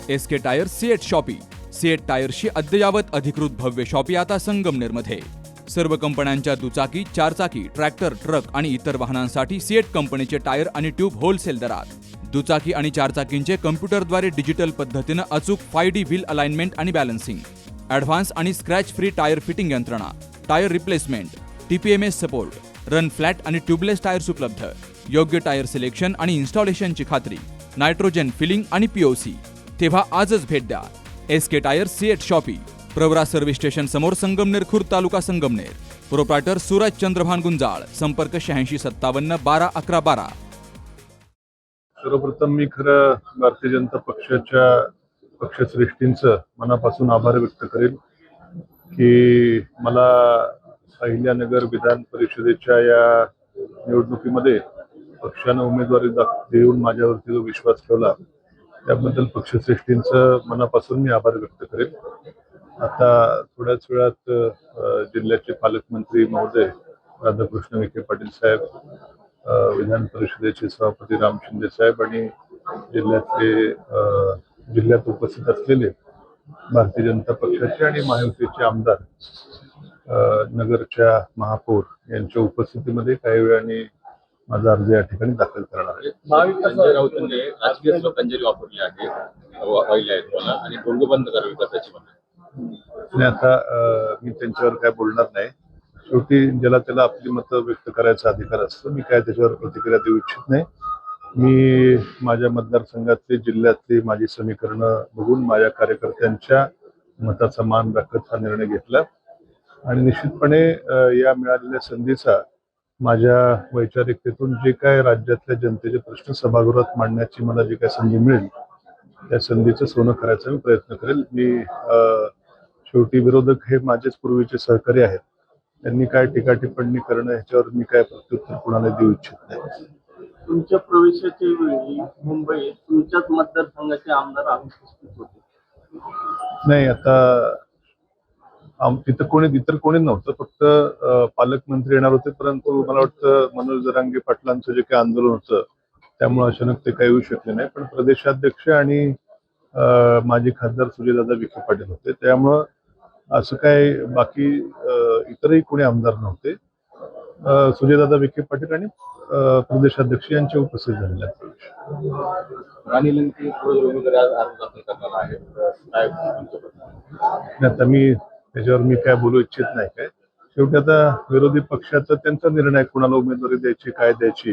SK tyre CEAT shoppe. CEAT टायर्सची अद्ययावत अधिकृत भव्य शॉपी आता संगमनेरमध्ये. सर्व कंपन्यांच्या दुचाकी, चारचाकी, ट्रॅक्टर, ट्रक आणि इतर वाहनांसाठी सिएट कंपनीचे टायर आणि ट्यूब होलसेल दरात. दुचाकी आणि चारचाकींचे कम्प्युटरद्वारे डिजिटल पद्धतीनं अचूक 5D व्हील अलाइनमेंट आणि बॅलन्सिंग, ॲडव्हान्स आणि स्क्रॅच फ्री टायर फिटिंग यंत्रणा, tyre replacement, TPMS support, run flat आणि ट्यूबलेस टायर्स उपलब्ध. योग्य टायर सिलेक्शन आणि इन्स्टॉलेशनची खात्री, नायट्रोजन फिलिंग आणि POC. तेव्हा आजच भेट द्या. SK tyre CEAT shoppe, Pravara service station समोर, संगमनेर खुर्द, तालुका संगमनेर. प्रोप्रायटर सूरज चंद्रभान गुंजाळ. संपर्क 8657 12 11 12. सर्वप्रथम मी खरं भारतीय जनता पक्षाच्या पक्षश्रेष्ठींचं मनापासून आभार व्यक्त करेन की मला अहिल्यानगर विधान परिषदेच्या या निवडणुकीमध्ये पक्षानं उमेदवारी देऊन माझ्यावरती जो विश्वास ठेवला त्याबद्दल पक्षश्रेष्ठींचं मनापासून मी आभार व्यक्त करेन. आता थोड्याच वेळात जिल्ह्याचे पालकमंत्री महोदय राधाकृष्ण विखे पाटील साहेब, विधान परिषदेचे सभापती राम शिंदे साहेब आणि जिल्ह्यात उपस्थित असलेले भारतीय जनता पक्षाचे आणि महायुतीचे आमदार, नगरच्या महापौर यांच्या उपस्थितीमध्ये काही वेळाने माझा अर्ज या ठिकाणी दाखल करणार आहे. संजय राऊतांनी राजकीय श्लोकांजली वापरली आहे आणि डोंग बंद करावी विकासाची म्हणा. आता मी त्यांच्यावर काय बोलणार नाही. शेवटी ज्याला त्याला आपली मतं व्यक्त करायचा अधिकार असतो. मी काय त्याच्यावर प्रतिक्रिया देऊ इच्छित नाही. मी माझ्या मतदारसंघातली, जिल्ह्यातली माझी समीकरणं बघून माझ्या कार्यकर्त्यांच्या मताचा मान राखत हा निर्णय घेतला आणि निश्चितपणे या मिळालेल्या संधीचा माझ्या वैचारिकतेतून जे काय राज्यातल्या जनतेचे प्रश्न सभागृहात मांडण्याची मला जी काय संधी मिळेल त्या संधीचं सोनं करायचा मी प्रयत्न करेल. मी शेवटी विरोधक हे माझेच पूर्वीचे सहकारी आहेत. त्यांनी काय टीका टिप्पणी करणं ह्याच्यावर मी काय प्रत्युत्तर कुणाला देऊ इच्छित नाही. तुमच्या प्रवेशाच्या वेळी मुंबईत तुमच्याच मतदारसंघाचे आमदार उपस्थित होते. नाही, आता तिथं इतर कोणी नव्हतं. फक्त पालकमंत्री येणार होते, परंतु मला वाटतं मनोज जरांगे पाटलांचं जे काही आंदोलन होतं त्यामुळे अचानक ते काही येऊ शकले नाही. पण प्रदेशाध्यक्ष आणि माजी खासदार सुजयदादा विखे पाटील होते, त्यामुळं असं काय बाकी इतरही कोणी आमदार नव्हते. सुजयदादा विखे पाटील आणि प्रदेशाध्यक्ष यांचे उपस्थित झालेले आता मी त्याच्यावर मी काय बोलू इच्छित नाही. काय शेवटी आता विरोधी पक्षाचा त्यांचा निर्णय, कुणाला उमेदवारी द्यायची काय द्यायची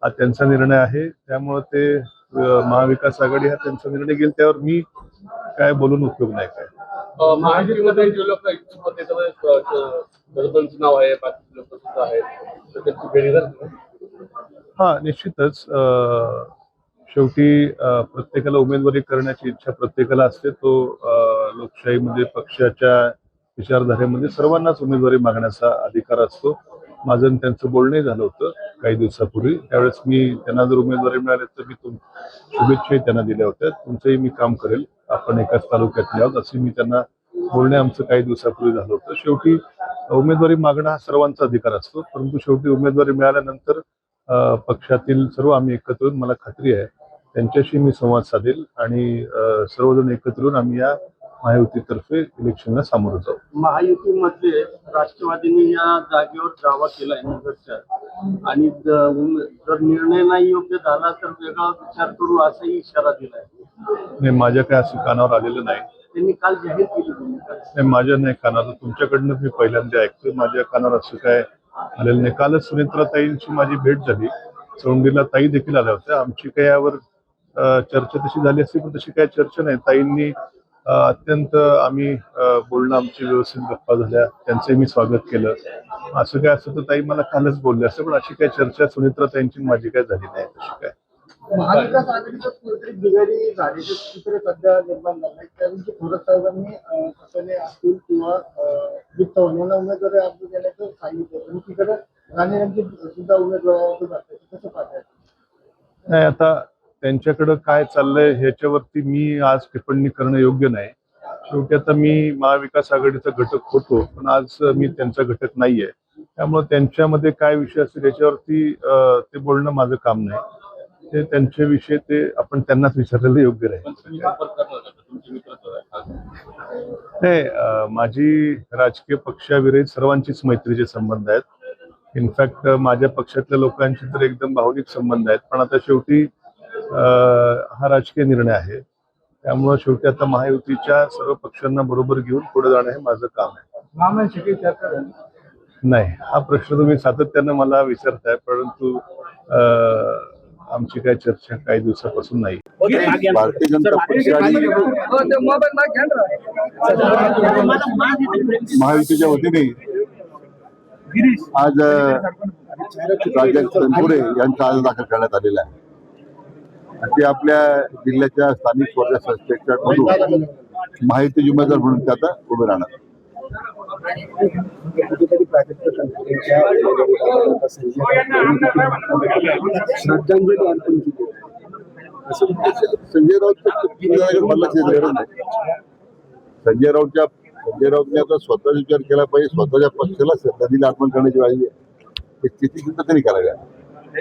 हा त्यांचा निर्णय आहे. त्यामुळे ते महाविकास आघाडी हा त्यांचा निर्णय घेईल, त्यावर मी काय बोलून उपयोग नाही. काय महायुतीमध्ये नाव आहे, हा, निश्चितच शेवटी प्रत्येकाला उमेदवारी करण्याची इच्छा प्रत्येकाला असते. तो लोकशाहीमध्ये पक्षाच्या विचारधारेमध्ये सर्वांनाच उमेदवारी मागण्याचा अधिकार असतो. माझं त्यांचं बोलणंही झालं होतं काही दिवसापूर्वी. त्यावेळेस मी त्यांना जर उमेदवारी मिळाली तर मी शुभेच्छाही त्यांना दिल्या होत्या. तुमचंही मी काम करेल, आपण एकाच तालुक्यातले आहोत असे मी त्यांना बोलणे आमचं काही दिवसापूर्वी झालं होतं. शेवटी उमेदवारी मागणं हा सर्वांचा अधिकार असतो, परंतु शेवटी उमेदवारी मिळाल्यानंतर पक्षातील सर्व आम्ही एकत्र येऊन, मला खात्री आहे त्यांच्याशी मी संवाद साधेल आणि सर्वजण एकत्र येऊन आम्ही या महायुतीतर्फे इलेक्शनला सामोरं जाऊ. महायुतीमध्ये राष्ट्रवादीने या जागेवर दावा केलाय नगरच्या, आणि जर निर्णय नाही योग्य झाला तर वेगळा विचार करू असाही इशारा दिलाय. नाही, माझ्या काय असं कानावर आलेलं नाही. त्यांनी काल जाहीर केली भूमिका. नाही, माझ्या नाही कानावर, तुमच्याकडनं मी पहिल्यांदा ऐकतोय. माझ्या कानावर असं काय आलेलं नाही. कालच सुनेत्राताईंची माझी भेट झाली, चौंडीला ताई देखील आल्या होत्या. आमची काही यावर चर्चा तशी झाली असती, पण तशी काही चर्चा नाही. ताईंनी अत्यंत आम्ही बोलणं आमची व्यवस्थित गप्पा झाल्या, त्यांचंही मी स्वागत केलं. असं काय असतं तर ताई मला कालच बोलले असतं, पण अशी काही चर्चा सुनेत्राताईंची माझी काय झाली नाही. तशी काय महाविकास आघाडीचं कुठेतरी बिघाडी झाल्याचं चित्र सध्या निर्माण झालंय. त्यावेळी थोरात साहेबांनी कसले असतील किंवा वित्त होण्याला उमेदवारी अर्ज देण्याचं सांगितलं, पण तिकडे राणेंची सुद्धा उमेदवारी कसं पाहताय? नाही, आता त्यांच्याकडं काय चाललंय ह्याच्यावरती मी आज टिप्पणी करणं योग्य नाही. शेवटी आता मी महाविकास आघाडीचा घटक होतो, पण आज मी त्यांचा घटक नाहीये. त्यामुळे त्यांच्यामध्ये काय विषय असतील याच्यावरती ते बोलणं माझं काम नाही. ते त्यांचे विषय ते आपण त्यांनाच विचारलेलं योग्य राहील. तुमची मित्रत्व आहे. नाही, माझी राजकीय पक्षाविरहित सर्वांचीच मैत्रीचे संबंध आहेत. इनफॅक्ट माझ्या पक्षातल्या लोकांशी तर एकदम भावनिक संबंध आहेत. पण आता शेवटी हा राजकीय निर्णय आहे. त्यामुळे शेवटी आता महायुतीच्या सर्व पक्षांना बरोबर घेऊन पुढे जाणं हे माझं काम आहे. मामांशी काही चर्चा झाली? नाही, हा प्रश्न तुम्ही सातत्यानं मला विचारताय, परंतु आमची काही चर्चा काही दिवसापासून नाही. भारतीय जनता पक्ष आणि महायुतीच्या वतीने आज राजा तनपुरे यांचा अर्ज दाखल करण्यात आलेला आहे. ते आपल्या जिल्ह्याच्या स्थानिक स्वराज्य संस्थेच्या कडून महायुती उमेदवार म्हणून ते आता उभे राहणार. संजय राऊतने आता स्वतःचा विचार केला पाहिजे. स्वतःच्या पक्षाला श्रद्धांजली अर्पण करण्याची वेळ आहे. स्थिती सुद्धा त्यांनी कराव्या.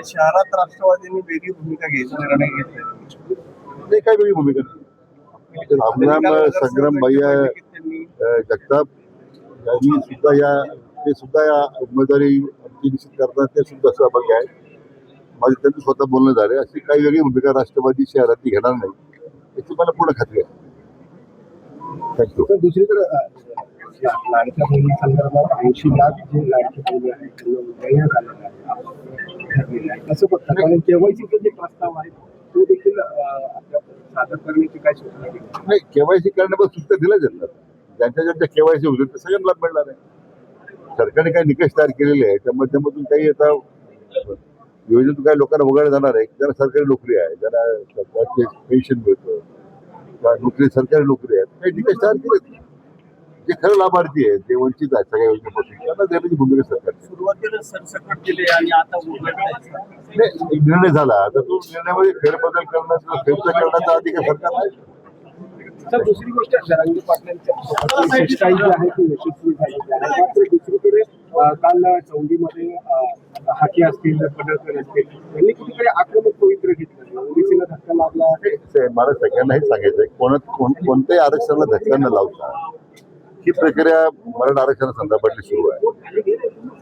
शहरात राष्ट्रवादींनी वेगळी भूमिका घ्यायचा निर्णय घेतला. नाही, काय वेगळी भूमिका नाही. आमदार संग्राम भैया जगताप यांनी सुद्धा या उमेदवारी निश्चित करताना ते सुद्धा सहभागी आहेत. माझे त्यांचं स्वतः बोलणं झाले. अशी काही वेगळी भूमिका राष्ट्रवादी शहरातली घेणार नाही याची मला पूर्ण खात्री आहे. थँक्यू. दुसरीकडे लाडक्या बहिणी संदर्भात 80 लाख जे लाडकी बहिणी आहेत कसं बघता? कारण केवायसीचे जे प्रस्ताव आहे तो देखील आपल्या सादर करण्याची काय सूचना केली? नाही, केवायसी करण्यापासून सुद्धा दिल्या जातात. ज्यांच्या केवायसी होतील ते सगळ्यांना लाभ मिळणार आहे. सरकारने काही निकष तयार केलेले आहे त्या माध्यमातून काही आता योजनेतून काही लोकांना वगळलं जाणार आहे. ज्यांना सरकारी नोकरी आहे, ज्यांना सरकारचे पेन्शन मिळतं, नोकरी सरकारी नोकरी आहे, काही निकष तयार केले. जे खरं लाभार्थी आहेत ते वंचित आहेत सगळ्या योजनेपासून त्यांना देण्याची भूमिका सरकारची. सुरुवातीला सरसकट दिले आणि आता नाही, एक निर्णय झाला. आता तो निर्णयामध्ये फेरबदल करण्याचा करण्याचा अधिकार सरकारला आहे. सर, दुसरी गोष्ट जरांगे पाटलांच्या शिष्टाई जी आहे ती यशस्वी झालेली आहे. मात्र दुसरीकडे काल चौंडीमध्ये हाके असतील, पडळकर असतील यांनी कुठेतरी आक्रमक पवित्र घेतलं. ओबीसीला धक्का लागला. मला सगळ्यांना हे सांगायचं कोणत्याही आरक्षणाला धक्का न लावता ही प्रक्रिया मराठा आरक्षणा संदर्भातली सुरू आहे.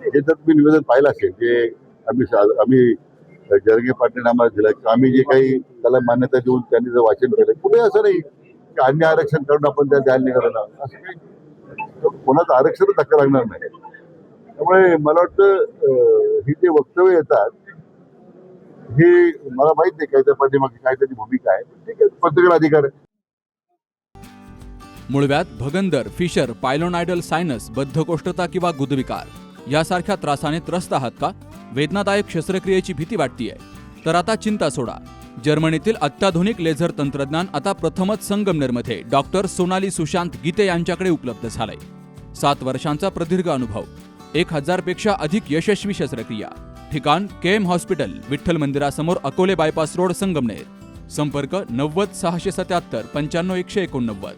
हे जर तुम्ही निवेदन पाहिलं असेल जे आम्ही जरंगे पाटील आम्हाला दिलं, आम्ही जे काही त्याला मान्यता देऊन त्यांनी जर वाचन केलं, कुठे असं नाही की अन्य आरक्षण करून आपण त्या द्यायला निघालो. असं काही कोणाचं आरक्षण धक्का लागणार नाही. त्यामुळे मला वाटतं ही जे वक्तव्य येतात हे मला माहित नाही काय त्या पाठीमागे काय त्याची भूमिका आहे. ठीक आहे, प्रत्येकाला अधिकार आहे. मुळव्याध, भगंदर, फिशर, पायलोनायडल सायनस, बद्धकोष्ठता किंवा गुदविकार यासारख्या त्रासाने त्रस्त आहात का? वेदनादायक शस्त्रक्रियेची भीती वाटतेय? तर आता चिंता सोडा. जर्मनीतील अत्याधुनिक लेझर तंत्रज्ञान आता प्रथमच संगमनेरमध्ये डॉक्टर सोनाली सुशांत गीते यांच्याकडे उपलब्ध झालंय. 7 वर्षांचा प्रदीर्घ अनुभव, 1000 पेक्षा अधिक यशस्वी शस्त्रक्रिया. ठिकाण केएम हॉस्पिटल, विठ्ठल मंदिरासमोर, अकोले बायपास रोड, संगमनेर. संपर्क 90 677 95 189.